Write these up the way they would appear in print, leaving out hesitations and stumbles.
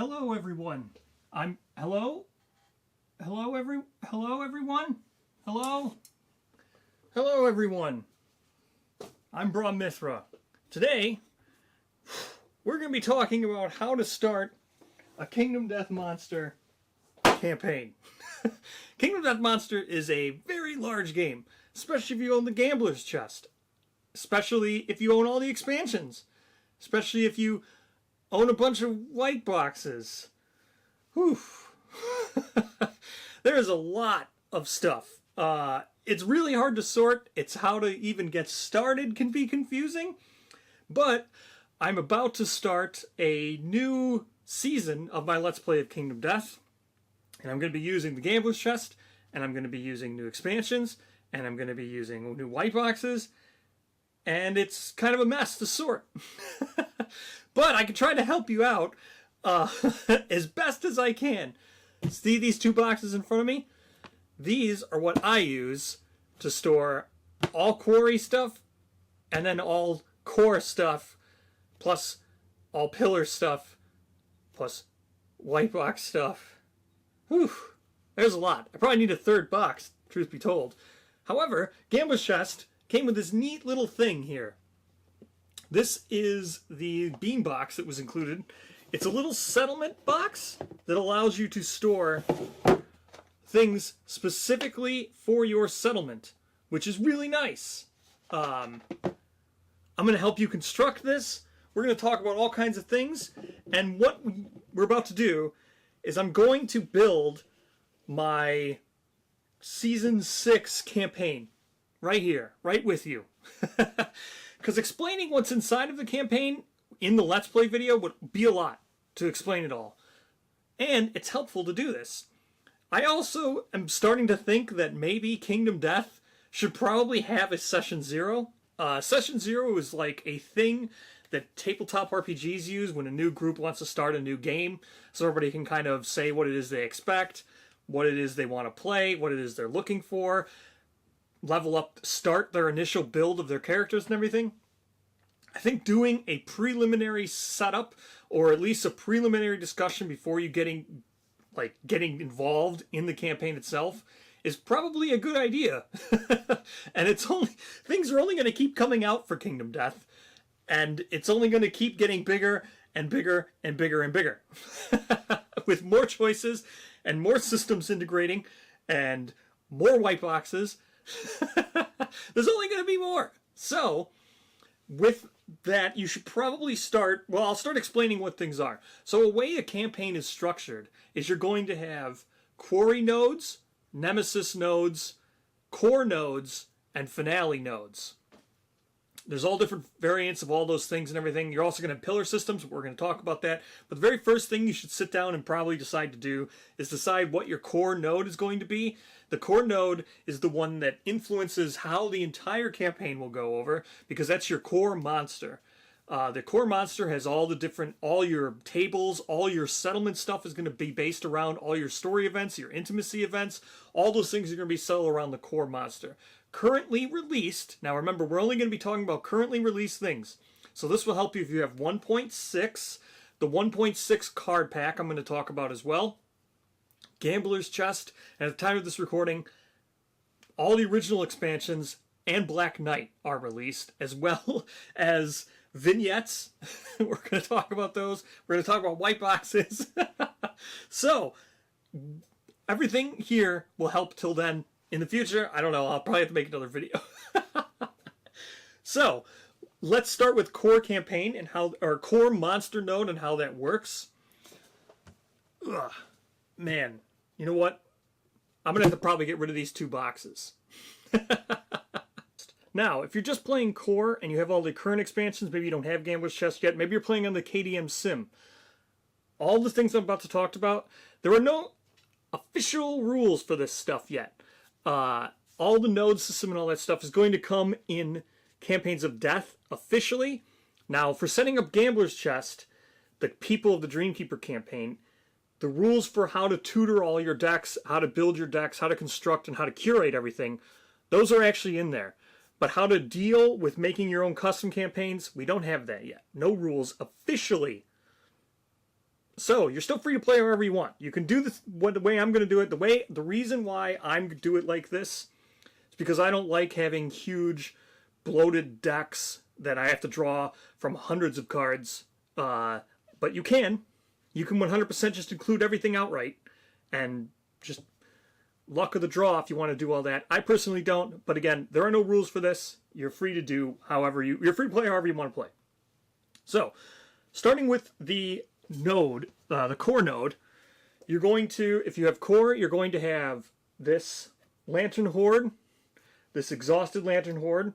Hello everyone. Hello everyone. Hello everyone. I'm Bra Mithra. Today we're going to be talking about how to start a Kingdom Death Monster campaign. Kingdom Death Monster is a very large game, especially if you own the Gambler's Chest, especially if you own all the expansions, especially if you own a bunch of white boxes. Whew. There is a lot of stuff. It's really hard to sort. It's how to even get started can be confusing. But I'm about to start a new season of my Let's Play of Kingdom Death. And I'm going to be using the Gambler's Chest, and I'm going to be using new expansions, and I'm going to be using new white boxes. And it's kind of a mess to sort. But I can try to help you out as best as I can. See these two boxes in front of me? These are what I use to store all quarry stuff, and then all core stuff, plus all pillar stuff, plus white box stuff. Whew, there's a lot. I probably need a third box, truth be told. However, Gambler's Chest came with this neat little thing here. This is the bean box that was included. It's a little settlement box that allows you to store things specifically for your settlement, which is really nice. I'm going to help you construct this. We're going to talk about all kinds of things. And what we're about to do is I'm going to build my Season 6 campaign right here, right with you. Because explaining what's inside of the campaign in the Let's Play video would be a lot to explain it all. And it's helpful to do this. I also am starting to think that maybe Kingdom Death should probably have a Session 0. Session 0 is like a thing that tabletop RPGs use when a new group wants to start a new game. So everybody can kind of say what it is they expect, what it is they want to play, what it is they're looking for, level up, start their initial build of their characters and everything. I think doing a preliminary setup, or at least a preliminary discussion before you getting involved in the campaign itself, is probably a good idea. And things are only going to keep coming out for Kingdom Death, and it's only going to keep getting bigger and bigger and bigger and bigger. With more choices and more systems integrating and more white boxes. There's only going to be more. So, with that, you should probably start... Well, I'll start explaining what things are. So, a way a campaign is structured is you're going to have quarry nodes, nemesis nodes, core nodes, and finale nodes. There's all different variants of all those things and everything. You're also going to have pillar systems. We're going to talk about that. But the very first thing you should sit down and probably decide to do is decide what your core node is going to be. The core node is the one that influences how the entire campaign will go over, because that's your core monster. The core monster has all your tables, all your settlement stuff is going to be based around all your story events, your intimacy events. All those things are going to be settled around the core monster. Currently released, now remember, we're only going to be talking about currently released things. So this will help you if you have 1.6, the 1.6 card pack I'm going to talk about as well. Gambler's Chest, and at the time of this recording, all the original expansions and Black Knight are released, as well as vignettes. We're going to talk about those. We're going to talk about white boxes. So, everything here will help till then. In the future, I don't know, I'll probably have to make another video. So, let's start with core campaign and or core monster node and how that works. Ugh, man, you know what? I'm going to have to probably get rid of these two boxes. Now, if you're just playing core and you have all the current expansions, maybe you don't have Gambler's Chest yet, maybe you're playing on the KDM Sim. All the things I'm about to talk about, there are no official rules for this stuff yet. All the node system and all that stuff is going to come in Campaigns of Death officially. Now, for setting up Gambler's Chest, the People of the Dreamkeeper campaign, the rules for how to tutor all your decks, how to build your decks, how to construct, and how to curate everything, those are actually in there. But how to deal with making your own custom campaigns, we don't have that yet. No rules officially So you're still free to play however you want. You can do this the way I'm going to do it. The reason why I'm do it like this is because I don't like having huge bloated decks that I have to draw from hundreds of cards. But you can 100% just include everything outright and just luck of the draw if you want to do all that. I personally don't, but again, there are no rules for this. You're free to do you're free to play however you want to play. So, starting with the node, the core node, you're going to, if you have core, you're going to have this Lantern Horde, this Exhausted Lantern Horde.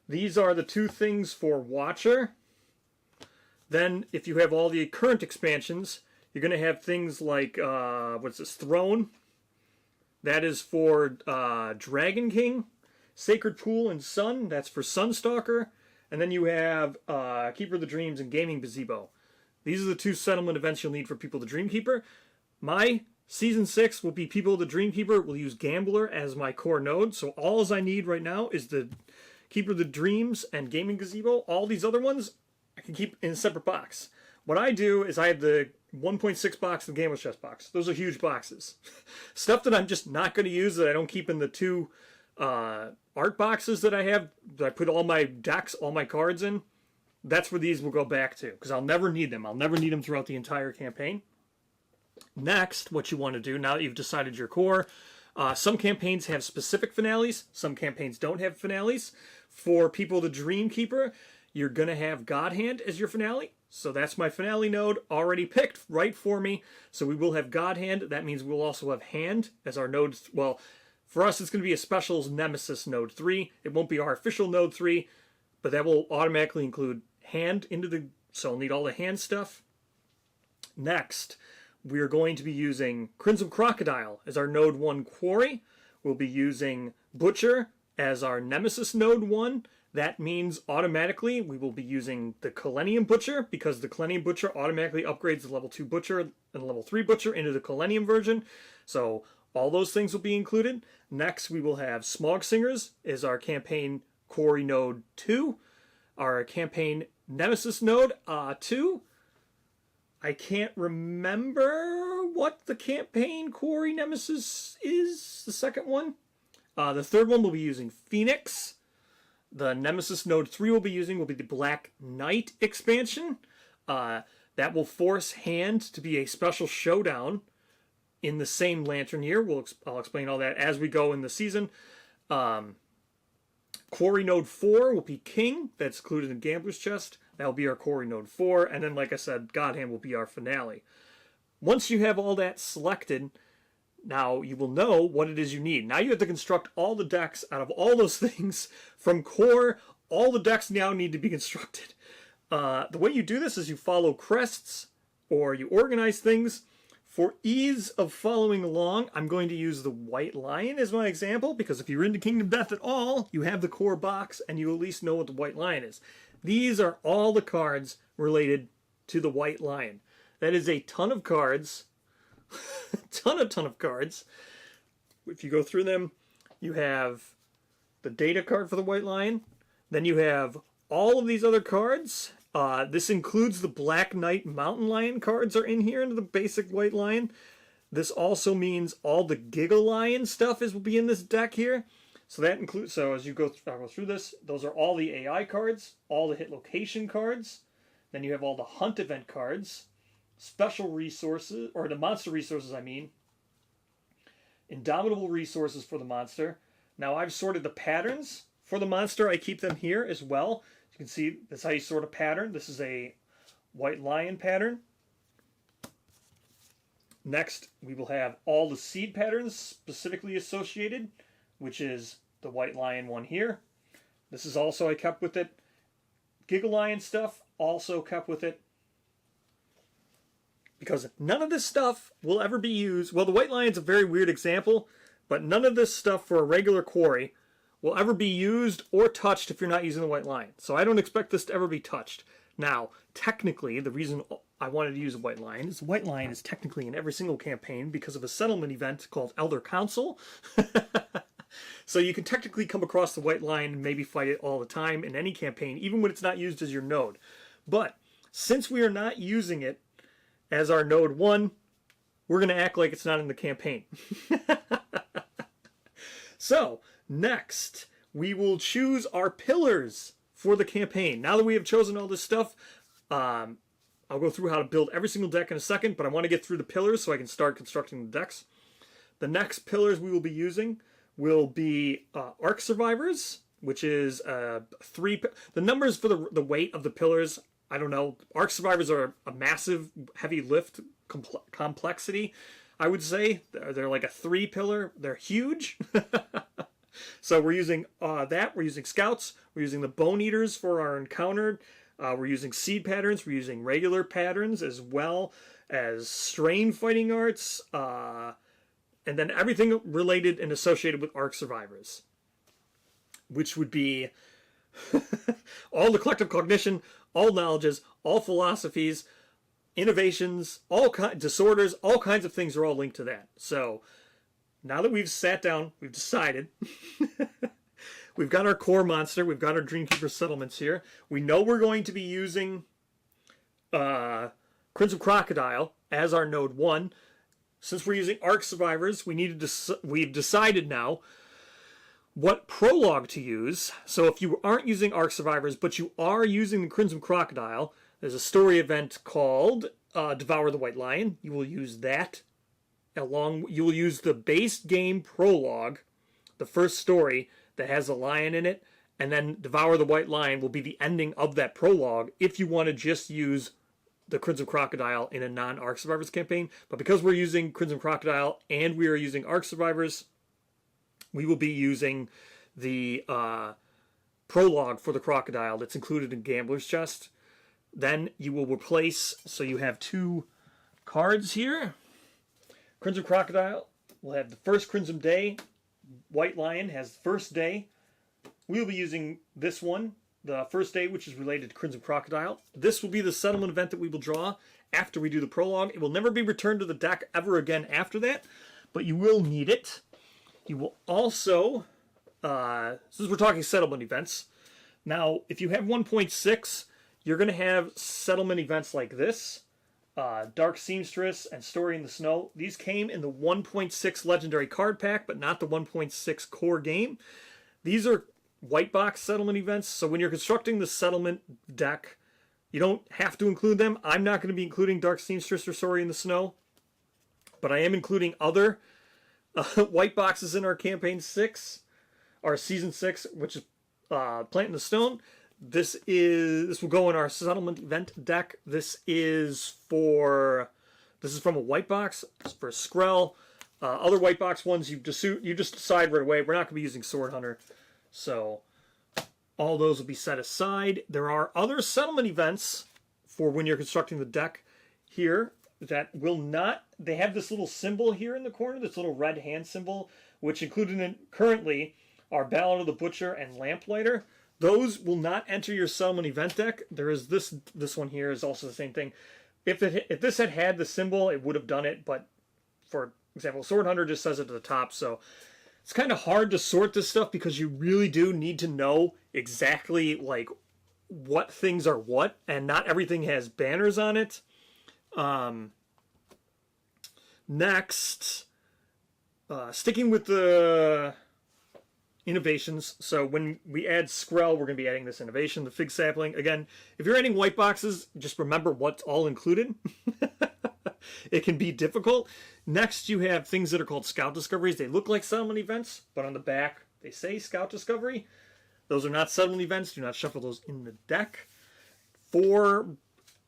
These are the two things for Watcher. Then, if you have all the current expansions, you're going to have things like, what's this, Throne. That is for Dragon King. Sacred Pool and Sun, that's for Sunstalker. And then you have Keeper of the Dreams and Gaming Gazebo. These are the two settlement events you'll need for People of the Dreamkeeper. My Season 6 will be People of the Dreamkeeper. We'll use Gambler as my core node. So all I need right now is the Keeper of the Dreams and Gaming Gazebo. All these other ones I can keep in a separate box. What I do is I have the 1.6 box and the Gambler's Chest box. Those are huge boxes. Stuff that I'm just not going to use that I don't keep in the two art boxes that I have, that I put all my decks, all my cards in. That's where these will go back to, because I'll never need them. I'll never need them throughout the entire campaign. Next, what you want to do, now that you've decided your core, some campaigns have specific finales. Some campaigns don't have finales. For People of the Dreamkeeper, you're going to have God Hand as your finale. So that's my finale node already picked right for me. So we will have God Hand. That means we'll also have Hand as our node. Well, for us, it's going to be a Specials Nemesis Node 3. It won't be our official Node 3, but that will automatically include Hand into the... So I'll need all the hand stuff. Next, we're going to be using Crimson Crocodile as our Node 1 Quarry. We'll be using Butcher as our Nemesis Node 1. That means automatically we will be using the Kalenium Butcher, because the Kalenium Butcher automatically upgrades the level 2 Butcher and level 3 Butcher into the Kalenium version. So all those things will be included. Next, we will have Smog Singers as our campaign Quarry Node 2. Our campaign Nemesis Node 2. I can't remember what the campaign Quarry Nemesis is, the second one. The third one will be using Phoenix. The Nemesis Node 3 will be the Black Knight expansion. That will force Hand to be a special showdown in the same Lantern year. I'll explain all that as we go in the season. Quarry Node 4 will be King. That's included in Gambler's Chest. That will be our Quarry Node 4. And then, like I said, God Hand will be our finale. Once you have all that selected, now you will know what it is you need. Now you have to construct all the decks out of all those things from core. All the decks now need to be constructed. The way you do this is you follow crests or you organize things. For ease of following along, I'm going to use the White Lion as my example, because if you're into Kingdom Death at all, you have the core box and you at least know what the White Lion is. These are all the cards related to the White Lion. That is a ton of cards. ton of cards. If you go through them, you have the data card for the White Lion. Then you have all of these other cards. This includes the Black Knight Mountain Lion cards are in here into the basic White Lion. This also means all the Giggle Lion stuff will be in this deck here. So that includes, so as you go through this, those are all the AI cards, all the hit location cards. Then you have all the hunt event cards, special resources, or the monster resources I mean. Indomitable resources for the monster. Now I've sorted the patterns for the monster. I keep them here as well. You can see that's how you sort a pattern. This is a White Lion pattern. Next, we will have all the seed patterns specifically associated, which is the White Lion one here. This is also I kept with it. Giggle Lion stuff also kept with it. Because none of this stuff will ever be used. Well, the White Lion's a very weird example, but none of this stuff for a regular quarry will ever be used or touched if you're not using the White Lion. So I don't expect this to ever be touched. Now, technically, the reason I wanted to use a White Lion is the White Lion is technically in every single campaign because of a settlement event called Elder Council. So you can technically come across the White Lion and maybe fight it all the time in any campaign, even when it's not used as your node. But since we are not using it as our node 1, we're going to act like it's not in the campaign. So, next, we will choose our pillars for the campaign. Now that we have chosen all this stuff, I'll go through how to build every single deck in a second, but I want to get through the pillars so I can start constructing the decks. The next pillars we will be using will be Ark Survivors, which is 3... The numbers for the weight of the pillars, I don't know. Ark Survivors are a massive, heavy lift complexity, I would say. They're like a 3 pillar. They're huge. So we're using that. We're using Scouts. We're using the Bone Eaters for our encounter. We're using Seed Patterns. We're using regular patterns as well as Strain Fighting Arts. And then everything related and associated with Ark Survivors, which would be all the collective cognition, all knowledges, all philosophies, innovations, disorders, all kinds of things are all linked to that. So now that we've sat down, we've decided, we've got our core monster, we've got our Dreamkeeper settlements here. We know we're going to be using Crimson Crocodile as our node 1. Since we're using Ark Survivors, we've decided now what prologue to use. So if you aren't using Ark Survivors, but you are using the Crimson Crocodile, there's a story event called Devour the White Lion. You will use that. You will use the base game prologue, the first story that has a lion in it, and then Devour the White Lion will be the ending of that prologue if you want to just use the Crimson Crocodile in a non-Ark Survivors campaign. But because we're using Crimson Crocodile and we are using Ark Survivors, we will be using the prologue for the Crocodile that's included in Gambler's Chest. Then you will replace, so you have 2 cards here. Crimson Crocodile will have the first Crimson Day. White Lion has the first day. We will be using this one, the first day, which is related to Crimson Crocodile. This will be the settlement event that we will draw after we do the prologue. It will never be returned to the deck ever again after that, but you will need it. You will also, since we're talking settlement events, now if you have 1.6, you're going to have settlement events like this. Dark Seamstress and Story in the Snow. These came in the 1.6 Legendary Card Pack, but not the 1.6 core game. These are white box settlement events, so when you're constructing the settlement deck, you don't have to include them. I'm not going to be including Dark Seamstress or Story in the Snow, but I am including other white boxes in our campaign 6, our season 6, which is Plant in the Stone. This will go in our settlement event deck. This is from a white box. It's for Skrell. Other white box ones you just decide right away. We're not going to be using Sword Hunter, so all those will be set aside. There are other settlement events for when you're constructing the deck here that will not. They have this little symbol here in the corner, this little red hand symbol, which included in currently are Ballad of the Butcher and Lamplighter. Those will not enter your settlement event deck. There is this one here is also the same thing. If this had the symbol, it would have done it, but for example, Sword Hunter just says it at the top, so it's kind of hard to sort this stuff because you really do need to know exactly like what things are what, and not everything has banners on it. Next, sticking with the innovations. So when we add Skrell, we're going to be adding this innovation, the Fig Sapling. Again, if you're adding white boxes, just remember what's all included. It can be difficult. Next, you have things that are called Scout Discoveries. They look like settlement events, but on the back, they say Scout Discovery. Those are not settlement events. Do not shuffle those in the deck. For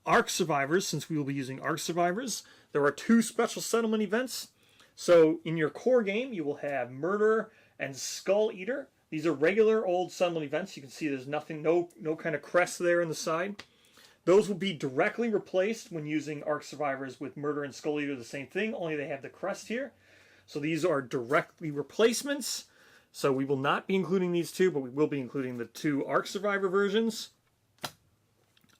Ark Survivors, since we will be using Ark Survivors, there are 2 special settlement events. So in your core game, you will have Murder and Skull Eater. These are regular old settlement events. You can see there's nothing, no kind of crest there in the side. Those will be directly replaced when using Ark Survivors with Murder and Skull Eater, the same thing, only they have the crest here. So these are directly replacements. So we will not be including these 2, but we will be including the 2 Ark Survivor versions.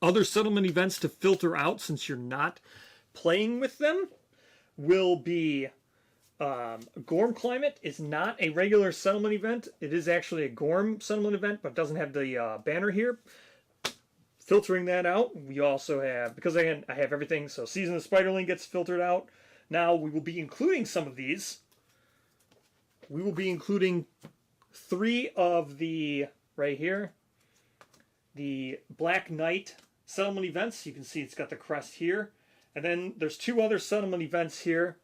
Other settlement events to filter out since you're not playing with them will be Gorm Climate is not a regular settlement event. It is actually a Gorm settlement event, but doesn't have the banner here. filtering that out, we also have, because again, I have everything, so Season of Spiderling gets filtered out. Now, we will be including some of these. We will be including 3 of the, right here, the Black Knight settlement events. You can see it's got the crest here. And then there's 2 other settlement events here,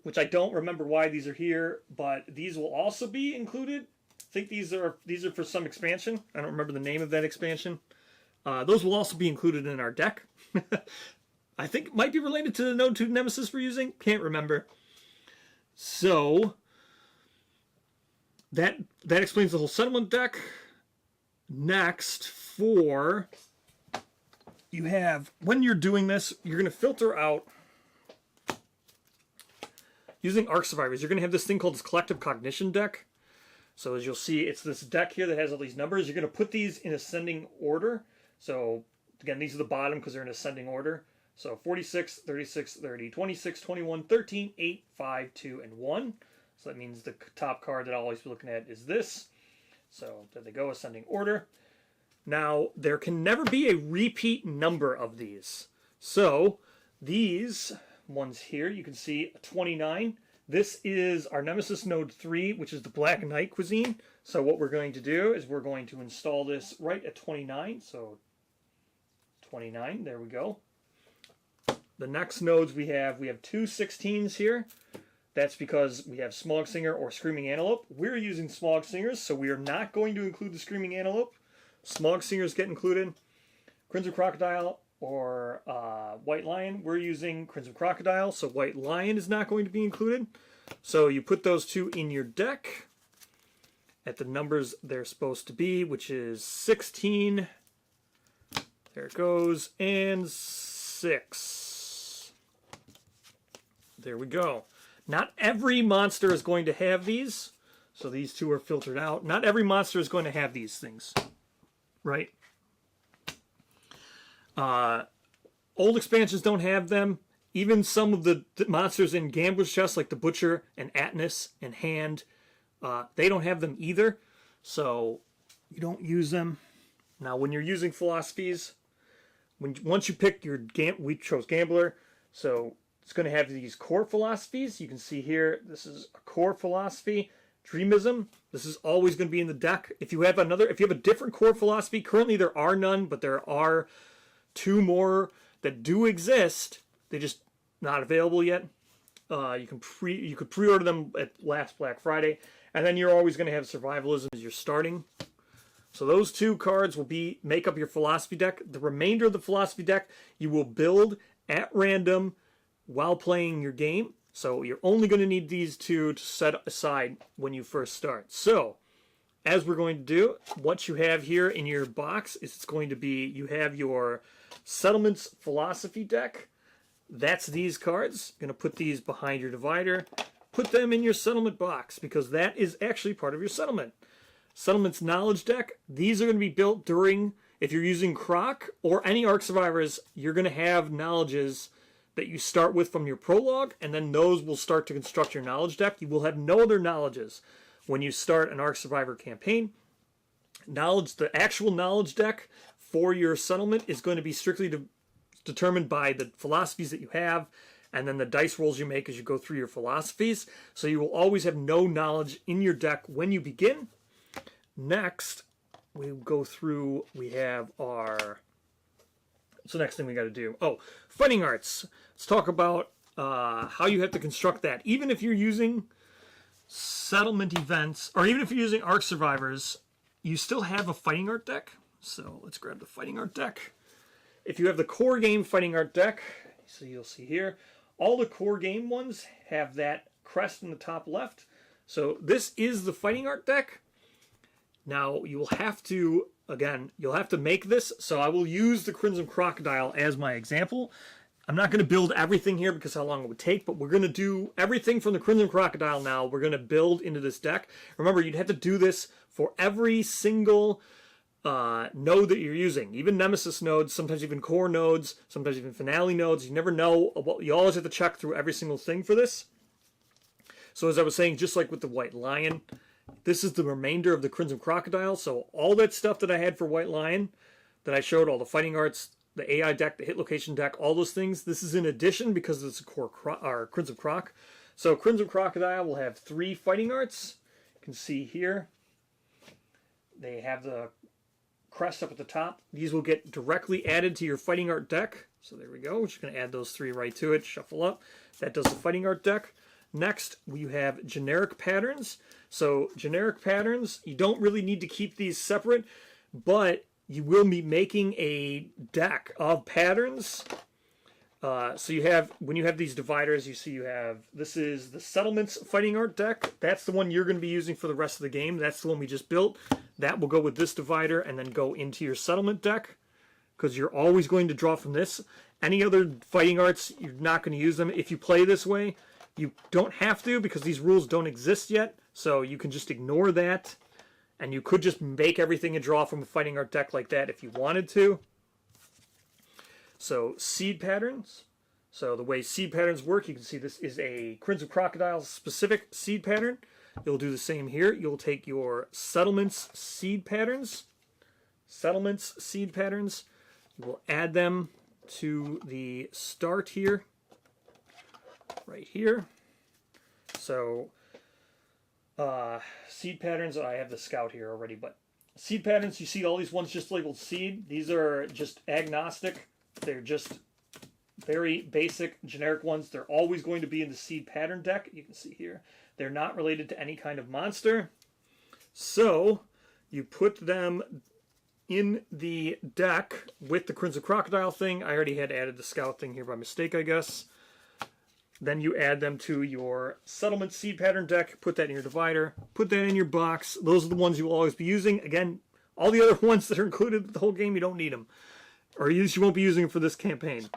which I don't remember why these are here, but these will also be included. I think these are for some expansion. I don't remember the name of that expansion. Those will also be included in our deck. I think it might be related to the Node 2 Nemesis we're using. Can't remember. So that explains the whole settlement deck. Next, you have, when you're doing this, you're going to filter out, using Arc Survivors, you're going to have this thing called this Collective Cognition deck. So as you'll see, it's this deck here that has all these numbers. You're going to put these in ascending order. So again, these are the bottom because they're in ascending order. So 46, 36, 30, 26, 21, 13, 8, 5, 2, and 1. So that means the top card that I'll always be looking at is this. So there they go, ascending order. Now, there can never be a repeat number of these. So these ones here, you can see 29. This is our Nemesis Node 3, which is the Black Knight cuisine. So what we're going to do is we're going to install this right at 29. So 29, there we go. The next nodes we have 2 16s here. That's because we have Smog Singer or Screaming Antelope. We're using Smog Singers, so we are not going to include the Screaming Antelope. Smog Singers get included. Crimson Crocodile or White Lion, we're using Crimson Crocodile, so White Lion is not going to be included. So you put those 2 in your deck at the numbers they're supposed to be, which is 16. There it goes, and 6. There we go. Not every monster is going to have these, so these 2 are filtered out. Not every monster is going to have these things, right? Old expansions don't have them. Even some of the monsters in Gambler's Chest, like the Butcher and Atlas and Hand, they don't have them either, so you don't use them. Now, when you're using philosophies, once you pick your we chose Gambler, so it's going to have these core philosophies. You can see here, this is a core philosophy. Dreamism, this is always going to be in the deck. If you have a different core philosophy, currently there are none, but there are 2 more that do exist. They're just not available yet. You could pre-order them at last Black Friday, and then you're always going to have Survivalism as you're starting. So those 2 cards will make up your philosophy deck. The remainder of the philosophy deck you will build at random while playing your game. So you're only going to need these 2 to set aside when you first start. So, as we're going to do, what you have here in your box is it's going to be, you have your Settlements Philosophy deck. That's these cards. You're going to put these behind your divider. Put them in your settlement box because that is actually part of your settlement. Settlements Knowledge deck. These are going to be built during, if you're using Croc or any Arc Survivors, you're going to have knowledges that you start with from your prologue, and then those will start to construct your knowledge deck. You will have no other knowledges when you start an Ark Survivor campaign. The actual knowledge deck for your settlement is going to be strictly determined by the philosophies that you have, and then the dice rolls you make as you go through your philosophies. So you will always have no knowledge in your deck when you begin. Next, we go through, we have our... So next thing we got to do. Oh, fighting arts. Let's talk about how you have to construct that. Even if you're using settlement events, or even if you're using Ark Survivors, you still have a fighting art deck. So let's grab the fighting art deck. If you have the core game fighting art deck, so you'll see here, all the core game ones have that crest in the top left. So this is the fighting art deck. Now you will have to, again, you'll have to make this. So I will use the Crimson Crocodile as my example. I'm not going to build everything here because how long it would take, but we're going to do everything from the Crimson Crocodile now. We're going to build into this deck. Remember, you'd have to do this for every single node that you're using. Even Nemesis nodes, sometimes even core nodes, sometimes even finale nodes. You never know. You always have to check through every single thing for this. So as I was saying, just like with the White Lion, this is the remainder of the Crimson Crocodile. So all that stuff that I had for White Lion, that I showed, all the fighting arts, the AI deck, the hit location deck, all those things. This is in addition because it's a core Crimson Croc. So Crimson Crocodile will have 3 fighting arts. You can see here they have the crest up at the top. These will get directly added to your fighting art deck. So there we go. We're just going to add those 3 right to it. Shuffle up. That does the fighting art deck. Next, we have generic patterns. So generic patterns, you don't really need to keep these separate, but you will be making a deck of patterns. So you have, when you have these dividers, you see you have, this is the Settlements Fighting Art deck. That's the one you're going to be using for the rest of the game. That's the one we just built. That will go with this divider and then go into your settlement deck, because you're always going to draw from this. Any other fighting arts, you're not going to use them. If you play this way, you don't have to, because these rules don't exist yet. So you can just ignore that. And you could just make everything and draw from a fighting art deck like that if you wanted to. So seed patterns. So the way seed patterns work, you can see this is a Crimson Crocodile specific seed pattern. You'll do the same here. You'll take your settlements seed patterns. Settlements seed patterns. You will add them to the start here. Right here. So seed patterns, I have the scout here already, but seed patterns, you see all these ones just labeled seed. These are just agnostic. They're just very basic, generic ones. They're always going to be in the seed pattern deck. You can see here. They're not related to any kind of monster. So you put them in the deck with the Crimson Crocodile thing. I already had added the scout thing here by mistake, I guess. Then you add them to your settlement seed pattern deck, put that in your divider, put that in your box. Those are the ones you will always be using. Again, all the other ones that are included in the whole game, you don't need them. Or you won't be using them for this campaign.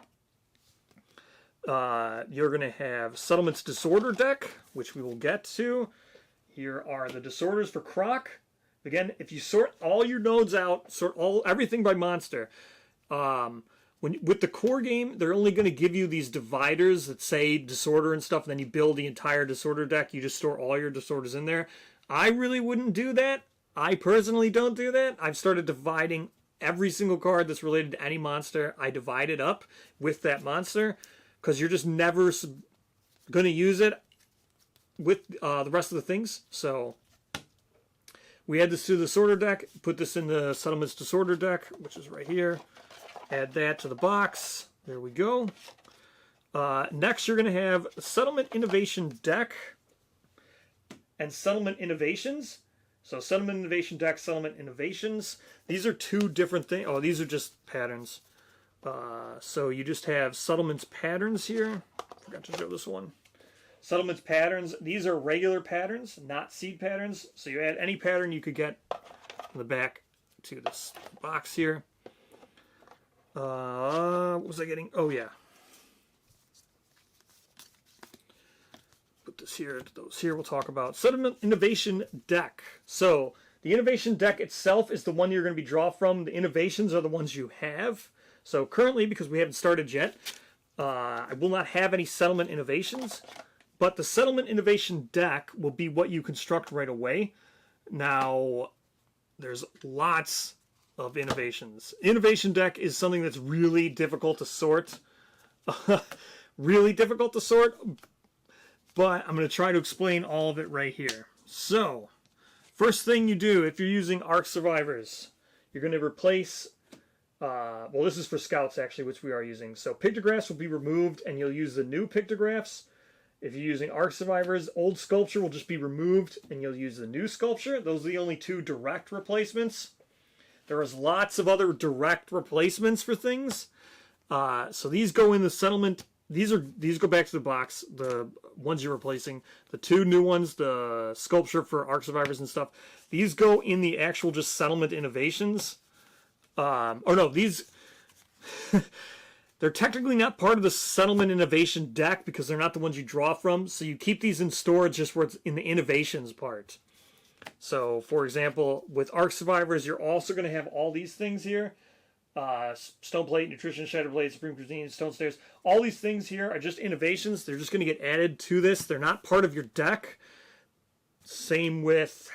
You're going to have Settlements Disorder deck, which we will get to. Here are the disorders for Croc. Again, if you sort all your nodes out, sort everything by monster, with the core game, they're only going to give you these dividers that say disorder and stuff, and then you build the entire disorder deck. You just store all your disorders in there. I really wouldn't do that. I personally don't do that. I've started dividing every single card that's related to any monster. I divide it up with that monster, because you're just never going to use it with the rest of the things. So we add this to the disorder deck, put this in the Settlements Disorder deck, which is right here. Add that to the box. There we go. Next, you're going to have Settlement Innovation deck and Settlement Innovations. So Settlement Innovation deck, Settlement Innovations. These are 2 different things. Oh, these are just patterns. So you just have Settlements Patterns here. Forgot to show this one. Settlements Patterns. These are regular patterns, not seed patterns. So you add any pattern you could get in the back to this box here. What was I getting? Oh, yeah. Put this here, those here we'll talk about. Settlement Innovation deck. So the Innovation deck itself is the one you're going to be draw from. The innovations are the ones you have. So currently, because we haven't started yet, I will not have any Settlement Innovations. But the Settlement Innovation deck will be what you construct right away. Now, there's lots of innovations. Innovation deck is something that's really difficult to sort. Really difficult to sort. But I'm going to try to explain all of it right here. So, first thing you do if you're using Ark Survivors, you're going to replace, well, this is for scouts actually, which we are using. So pictographs will be removed and you'll use the new pictographs. If you're using Ark Survivors, old sculpture will just be removed and you'll use the new sculpture. Those are the only 2 direct replacements. There is lots of other direct replacements for things. So these go in the settlement. These go back to the box. The ones you're replacing. The 2 new ones, the sculpture for Ark Survivors and stuff. These go in the actual just settlement innovations. Or no, these they're technically not part of the settlement innovation deck because they're not the ones you draw from. So you keep these in storage just where it's in the innovations part. So, for example, with Ark Survivors, you're also going to have all these things here. Stone Plate, Nutrition, Shattered Blade, Supreme Cuisine, Stone Stairs. All these things here are just innovations. They're just going to get added to this. They're not part of your deck. Same with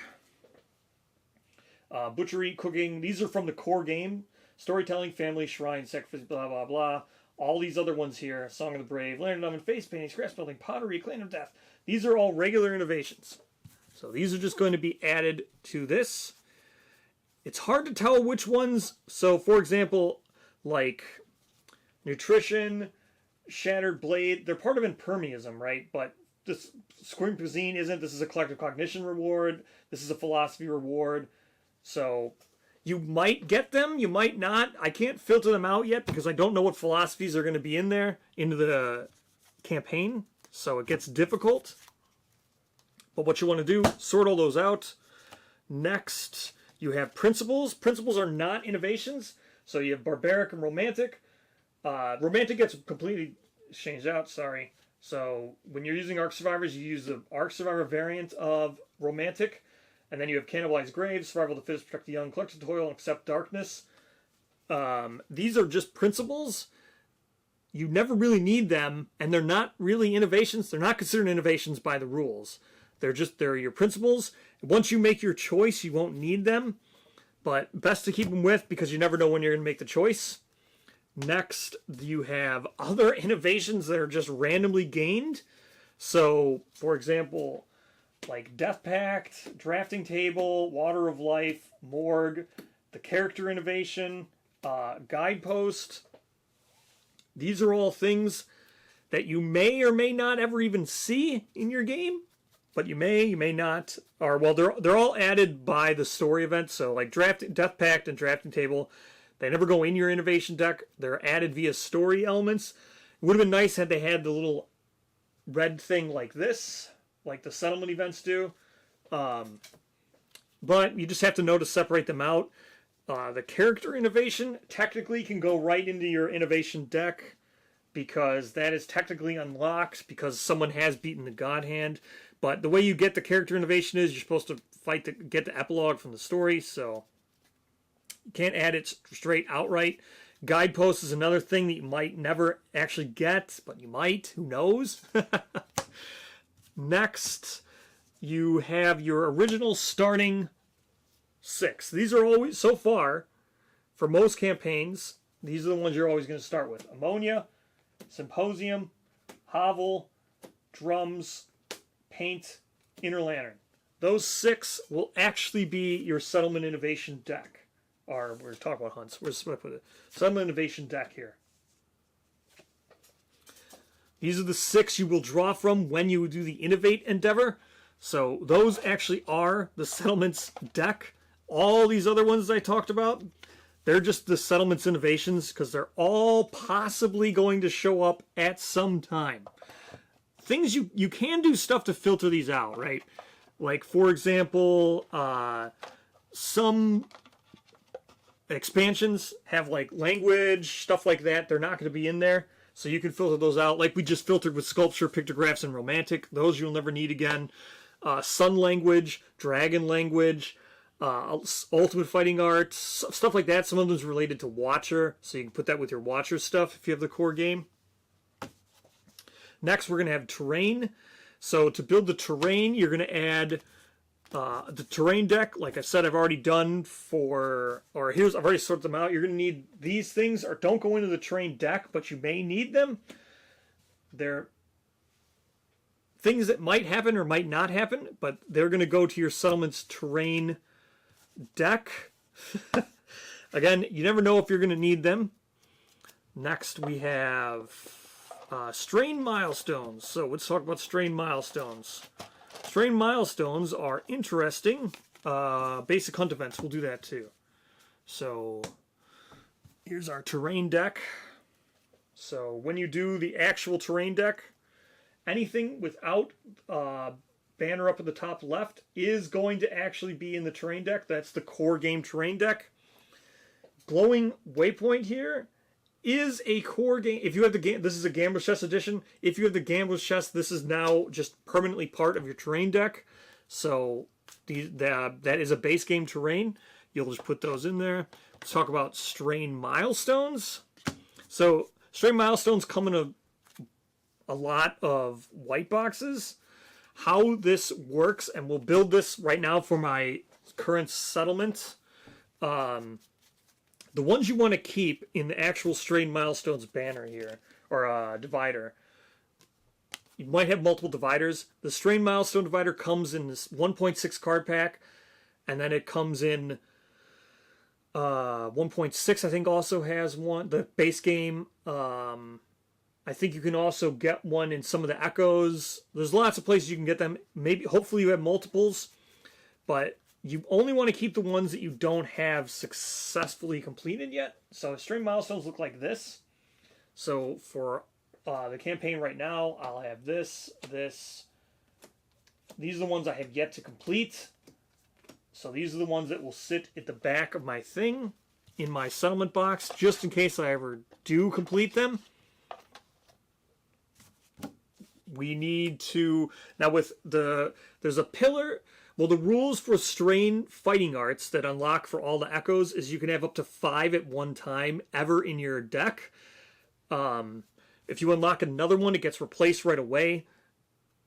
Butchery, Cooking. These are from the core game. storytelling, family, shrine, sacrifice, blah, blah, blah. All these other ones here, Song of the Brave, Lantern Oven, face painting, scratch building, pottery, Clan of Death. These are all regular innovations. So these are just going to be added to this. It's hard to tell which ones. So, for example, like nutrition, shattered blade, they're part of impermeism, right? But this Scream Cuisine isn't. This is a collective cognition reward. This is a philosophy reward. So you might get them, you might not. I can't filter them out yet because I don't know what philosophies are going to be in there into the campaign. So it gets difficult. But what you want to do, sort all those out. Next, you have principles. Principles are not innovations. So you have barbaric and romantic. Romantic gets completely changed out, sorry. So when you're using Ark Survivors, you use the Ark Survivor variant of romantic. And then you have cannibalized graves, survival of the fittest, protect the young, collect the toil, and accept darkness. These are just principles. You never really need them, and they're not really innovations. They're not considered innovations by the rules. They're your principles. Once you make your choice, you won't need them. But best to keep them with because you never know when you're going to make the choice. Next, you have other innovations that are just randomly gained. So, for example, like Death Pact, Drafting Table, Water of Life, Morgue, the character innovation, Guidepost. These are all things that you may or may not ever even see in your game, but you may not. Or well, they're all added by the story event. So like Death Pact and Drafting Table, they never go in your innovation deck. They're added via story elements. It would have been nice had they had the little red thing like this, like the settlement events do. But you just have to know to separate them out. The character innovation technically can go right into your innovation deck because that is technically unlocked because someone has beaten the God Hand. But the way you get the character innovation is you're supposed to fight to get the epilogue from the story, so you can't add it straight outright. Guidepost is another thing that you might never actually get, but you might. Who knows? Next, you have your original starting 6. These are always, so far, for most campaigns, these are the ones you're always going to start with. Ammonia, Symposium, Hovel, Drums, Paint, Inner Lantern. Those 6 will actually be your Settlement Innovation deck. Or we're talking about hunts. We're stuck with it. Settlement Innovation deck here. These are the 6 you will draw from when you do the Innovate endeavor. So those actually are the Settlements deck. All these other ones I talked about, they're just the Settlements innovations because they're all possibly going to show up at some time. Things you can do stuff to filter these out, right? Like, for example, some expansions have like language, stuff like that. They're not going to be in there. So you can filter those out. Like we just filtered with sculpture, pictographs, and romantic. Those you'll never need again. Sun language, dragon language, ultimate fighting arts, stuff like that. Some of them is related to Watcher. So you can put that with your Watcher stuff if you have the core game. Next, we're going to have terrain. So to build the terrain, you're going to add the terrain deck. Like I said, I've already done for, or here's, I've already sorted them out. You're going to need these things, or don't go into the terrain deck, but you may need them. They're things that might happen or might not happen, but they're going to go to your settlement's terrain deck. Again, you never know if you're going to need them. Next, we have strain milestones. So let's talk about strain milestones. Strain milestones are interesting. Basic hunt events, we'll do that too. So here's our terrain deck. So when you do the actual terrain deck, anything without banner up at the top left is going to actually be in the terrain deck. That's the core game terrain deck. Glowing waypoint here is a core game. If you have the game, this is a Gambler's Chest edition. If you have the Gambler's Chest, this is now just permanently part of your terrain deck. So that is a base game terrain. You'll just put those in there. Let's talk about strain milestones. So strain milestones come in a lot of white boxes. How this works, and we'll build this right now for my current settlement. The ones you want to keep in the actual Strain Milestones banner here, or divider, you might have multiple dividers. The Strain Milestone divider comes in this 1.6 card pack, and then it comes in 1.6, I think, also has one. The base game. I think you can also get one in some of the Echoes. There's lots of places you can get them. Maybe, hopefully you have multiples, but you only want to keep the ones that you don't have successfully completed yet. So Strain Milestones look like this. So for the campaign right now, I'll have this. These are the ones I have yet to complete. So these are the ones that will sit at the back of my thing in my settlement box, just in case I ever do complete them. We need to, now with there's a pillar. Well, the rules for Strain Fighting Arts that unlock for all the Echoes is you can have up to 5 at one time ever in your deck. If you unlock another one, it gets replaced right away.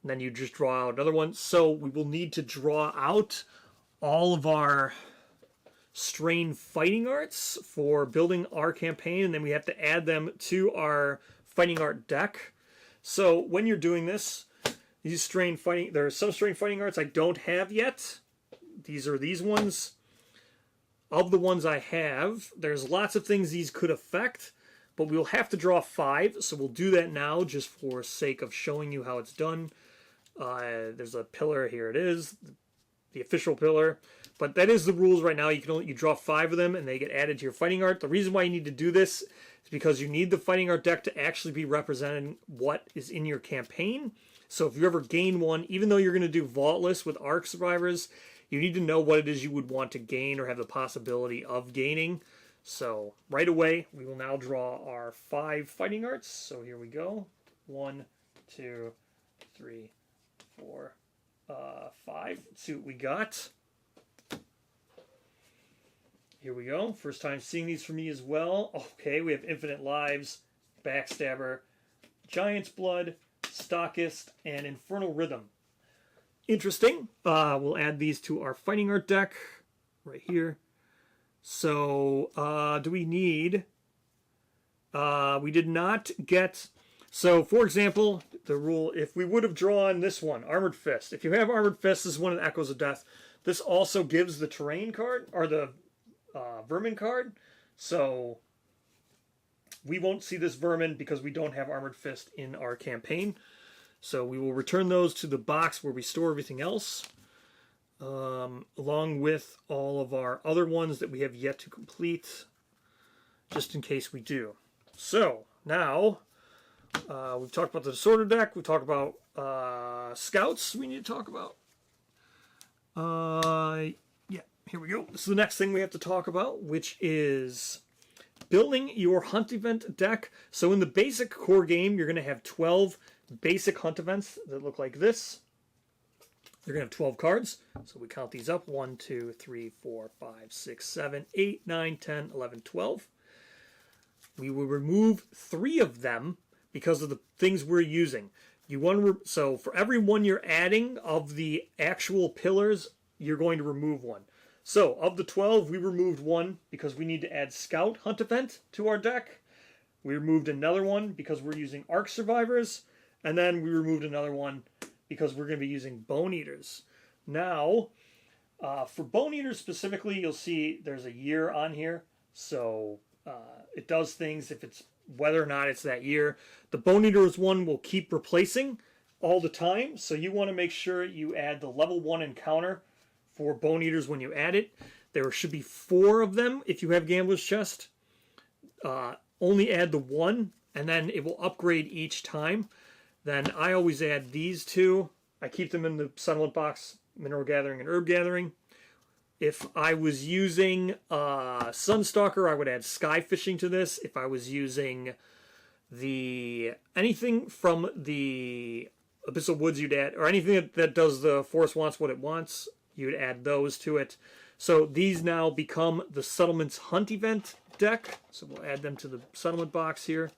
And then you just draw out another one. So we will need to draw out all of our Strain Fighting Arts for building our campaign. And then we have to add them to our Fighting Art deck. So when you're doing this, there are some Strain Fighting Arts I don't have yet. These are these ones. Of the ones I have, there's lots of things these could affect, but we'll have to draw 5, so we'll do that now just for sake of showing you how it's done. There's a pillar, here it is, the official pillar. But that is the rules right now. You draw 5 of them, and they get added to your Fighting Art. The reason why you need to do this is because you need the Fighting Art deck to actually be representing what is in your campaign. So if you ever gain one, even though you're going to do Vaultless with Arc Survivors, you need to know what it is you would want to gain or have the possibility of gaining. So right away, we will now draw our 5 Fighting Arts. So here we go. 1, 2, 3, 4, 5. Let's see what we got. Here we go. First time seeing these for me as well. Okay, we have Infinite Lives, Backstabber, Giant's Blood, Stockist, and Infernal Rhythm. Interesting. We'll add these to our Fighting Art deck right here. So, do we need... we did not get... So, for example, the rule, if we would have drawn this one, Armored Fist. If you have Armored Fist, this is one of the Echoes of Death. This also gives the Terrain card, or the Vermin card. So, we won't see this Vermin because we don't have Armored Fist in our campaign. So we will return those to the box where we store everything else, along with all of our other ones that we have yet to complete, just in case we do. So now we've talked about the Disorder deck. We talked about Scouts we need to talk about. Yeah, here we go. This is the next thing we have to talk about, which is building your Hunt Event deck. So in the basic core game, you're going to have 12 basic Hunt events that look like this. You're going to have 12 cards. So we count these up. 1, 2, 3, 4, 5, 6, 7, 8, 9, 10, 11, 12. We will remove 3 of them because of the things we're using. You want to so for every one you're adding of the actual pillars, you're going to remove one. So of the 12, we removed 1 because we need to add Scout Hunt Event to our deck. We removed another one because we're using Arc Survivors. And then we removed another one because we're going to be using Bone Eaters. Now, for Bone Eaters specifically, you'll see there's a year on here. So it does things if it's whether or not it's that year. The Bone Eaters one will keep replacing all the time. So you want to make sure you add the level 1 encounter for Bone Eaters when you add it. There should be 4 of them if you have Gambler's Chest. Only add the 1, and then it will upgrade each time. Then I always add these 2. I keep them in the settlement box, Mineral Gathering and Herb Gathering. If I was using Sunstalker, I would add Sky Fishing to this. If I was using anything from the Abyssal Woods, you'd add, or anything that does the Forest Wants What It Wants, you'd add those to it. So these now become the Settlements Hunt Event deck. So we'll add them to the settlement box here.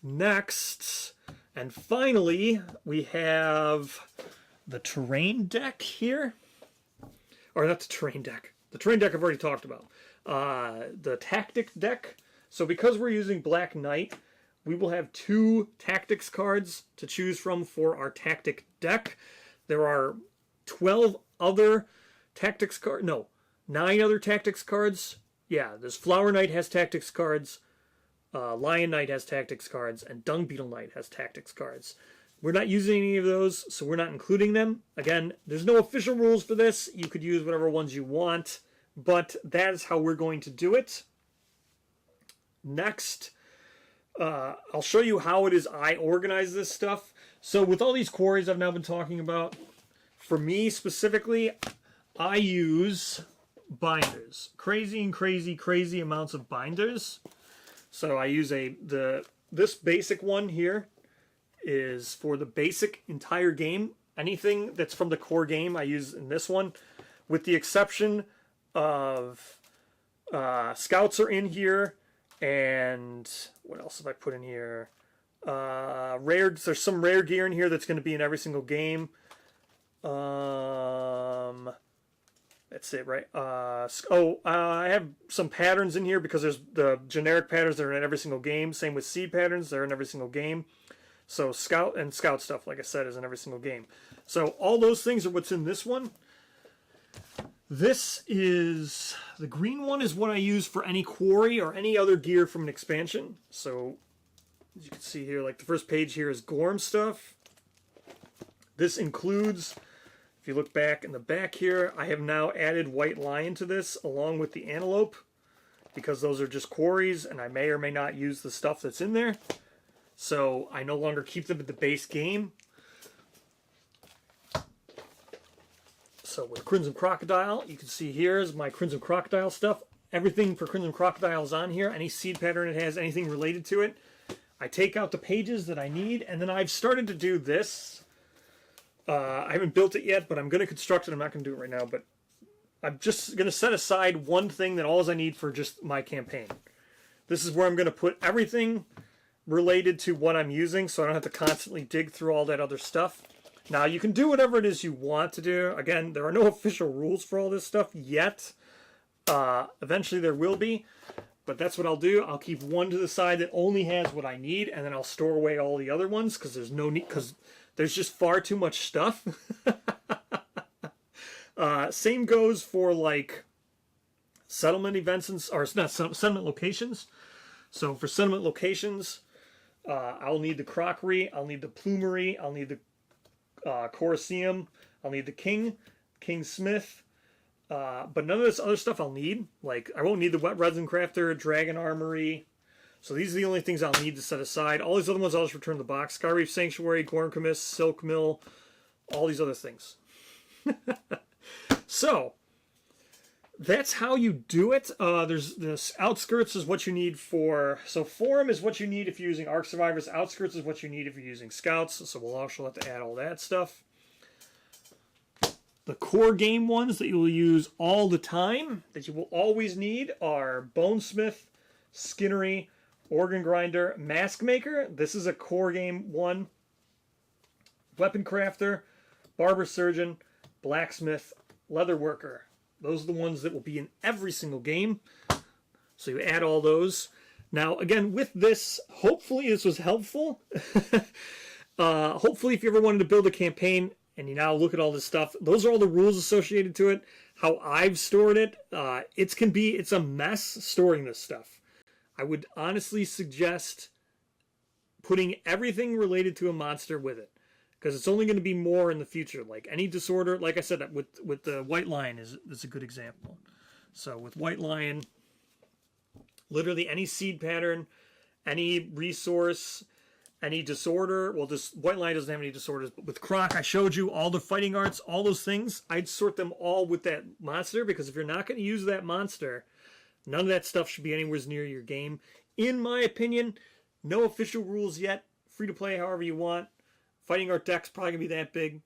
Next, and finally, we have the Terrain deck here. Or not the Terrain deck. The Terrain deck I've already talked about. the tactic deck. So because we're using Black Knight, we will have 2 tactics cards to choose from for our tactic deck. There are 12 other tactics cards. No, 9 other tactics cards. Yeah, there's Flower Knight has tactics cards, Lion Knight has tactics cards, and Dung Beetle Knight has tactics cards. We're not using any of those, so we're not including them. Again, there's no official rules for this. You could use whatever ones you want, but that is how we're going to do it. Next, I'll show you how it is I organize this stuff. So with all these quarries I've now been talking about, for me specifically, I use binders. Crazy amounts of binders. So I use this basic one here is for the basic entire game. Anything that's from the core game I use in this one, with the exception of scouts are in here, and what else have I put in here? There's some rare gear in here that's going to be in every single game. That's it, right? I have some patterns in here because there's the generic patterns that are in every single game. Same with seed patterns, they're in every single game. So scout stuff, like I said, is in every single game. So all those things are what's in this one. This is, the green one is what I use for any quarry or any other gear from an expansion. So as you can see here, like the first page here is Gorm stuff. This includes, if you look back in the back here, I have now added White Lion to this along with the Antelope, because those are just quarries and I may or may not use the stuff that's in there. So I no longer keep them at the base game. So with Crimson Crocodile, you can see here is my Crimson Crocodile stuff. Everything for Crimson Crocodile is on here. Any seed pattern it has, anything related to it. I take out the pages that I need, and then I've started to do this. I haven't built it yet, but I'm going to construct it. I'm not going to do it right now, but I'm just going to set aside one thing that all I need for just my campaign. This is where I'm going to put everything related to what I'm using, so I don't have to constantly dig through all that other stuff. Now, you can do whatever it is you want to do. Again, there are no official rules for all this stuff yet. Eventually there will be, but that's what I'll do. I'll keep one to the side that only has what I need, and then I'll store away all the other ones because there's no need, because there's just far too much stuff. Same goes for like settlement events, or not settlement locations. So for settlement locations, I'll need the crockery, I'll need the plumery, I'll need the Colosseum, I'll need the Kingsmith, but none of this other stuff I'll need. Like, I won't need the Wet Resin Crafter, Dragon Armory. So these are the only things I'll need to set aside. All these other ones I'll just return to the box. Skyreef Sanctuary, Gormcamus, Silk Mill, all these other things. So that's how you do it. There's this outskirts is what you need for. So Forum is what you need if you're using Ark Survivors. Outskirts is what you need if you're using Scouts. So we'll also have to add all that stuff. The core game ones that you will use all the time, that you will always need, are Bonesmith, Skinnery, Organ Grinder, Mask Maker. This is a core game one. Weapon Crafter, Barber Surgeon, Blacksmith, Leatherworker. Those are the ones that will be in every single game. So you add all those. Now, again, with this, hopefully this was helpful. Hopefully if you ever wanted to build a campaign and you now look at all this stuff, those are all the rules associated to it. How I've stored it. It's a mess storing this stuff. I would honestly suggest putting everything related to a monster with it, because it's only going to be more in the future. Like any disorder, like I said, with the White Lion is a good example. So with White Lion, literally any seed pattern, any resource, any disorder. Well, this White Lion doesn't have any disorders, but with Croc, I showed you all the fighting arts, all those things. I'd sort them all with that monster, because if you're not going to use that monster, none of that stuff should be anywhere near your game. In my opinion, no official rules yet. Free to play however you want. Fighting art deck's probably going to be that big.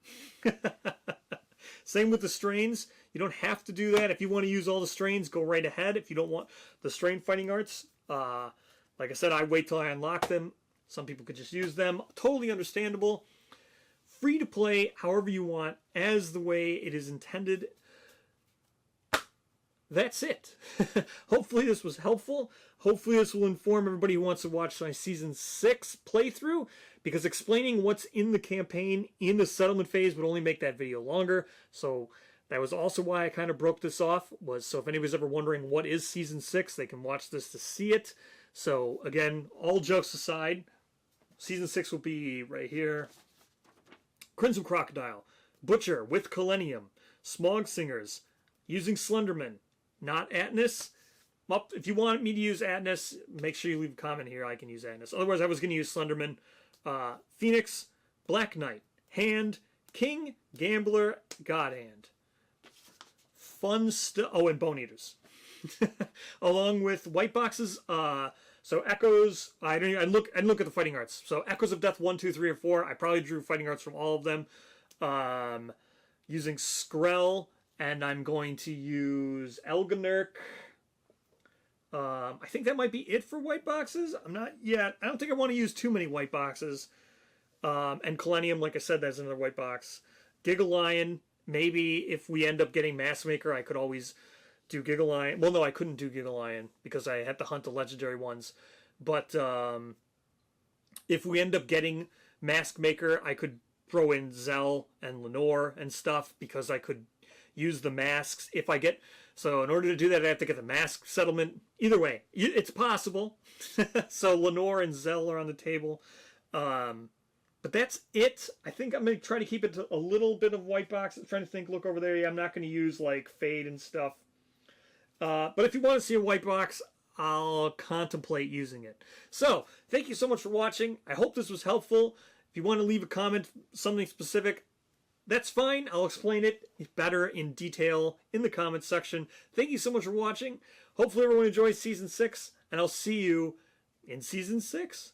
Same with the strains. You don't have to do that. If you want to use all the strains, go right ahead. If you don't want the strain fighting arts, like I said, I wait till I unlock them. Some people could just use them. Totally understandable. Free to play however you want, as the way it is intended. that's it. Hopefully this was helpful. Hopefully this will inform everybody who wants to watch my Season 6 playthrough, because explaining what's in the campaign in the settlement phase would only make that video longer. So that was also why I kind of broke this off, was so if anybody's ever wondering what is Season 6, they can watch this to see it. So again, all jokes aside, Season 6 will be right here. Crimson Crocodile, Butcher with Colenium, Smog Singers, using Slenderman, not Atnus. If you want me to use Atnus, make sure you leave a comment here. I can use Atnus. Otherwise, I was going to use Slenderman. Phoenix, Black Knight, Hand, King, Gambler, God Hand. Fun stuff. Oh, and Bone Eaters. Along with white boxes. So Echoes. I didn't look at the fighting arts. So Echoes of Death 1, 2, 3, or 4. I probably drew fighting arts from all of them. Using Skrell. And I'm going to use Elganurk. I think that might be it for white boxes. I'm not yet. I don't think I want to use too many white boxes. And Colenium, like I said, that's another white box. Gigalion. Maybe if we end up getting Maskmaker, I could always do Gigalion. Well, no, I couldn't do Gigalion because I had to hunt the legendary ones. But if we end up getting Maskmaker, I could throw in Zell and Lenore and stuff because I could use the masks if I get. So in order to do that, I have to get the mask settlement. Either way, it's possible. So Lenore and Zell are on the table. But that's it. I think I'm going to try to keep it to a little bit of white box. I'm trying to think, look over there. Yeah, I'm not going to use like Fade and stuff. But if you want to see a white box, I'll contemplate using it. So thank you so much for watching. I hope this was helpful. If you want to leave a comment, something specific, that's fine. I'll explain it better in detail in the comments section. Thank you so much for watching. Hopefully everyone enjoys Season 6, and I'll see you in Season 6.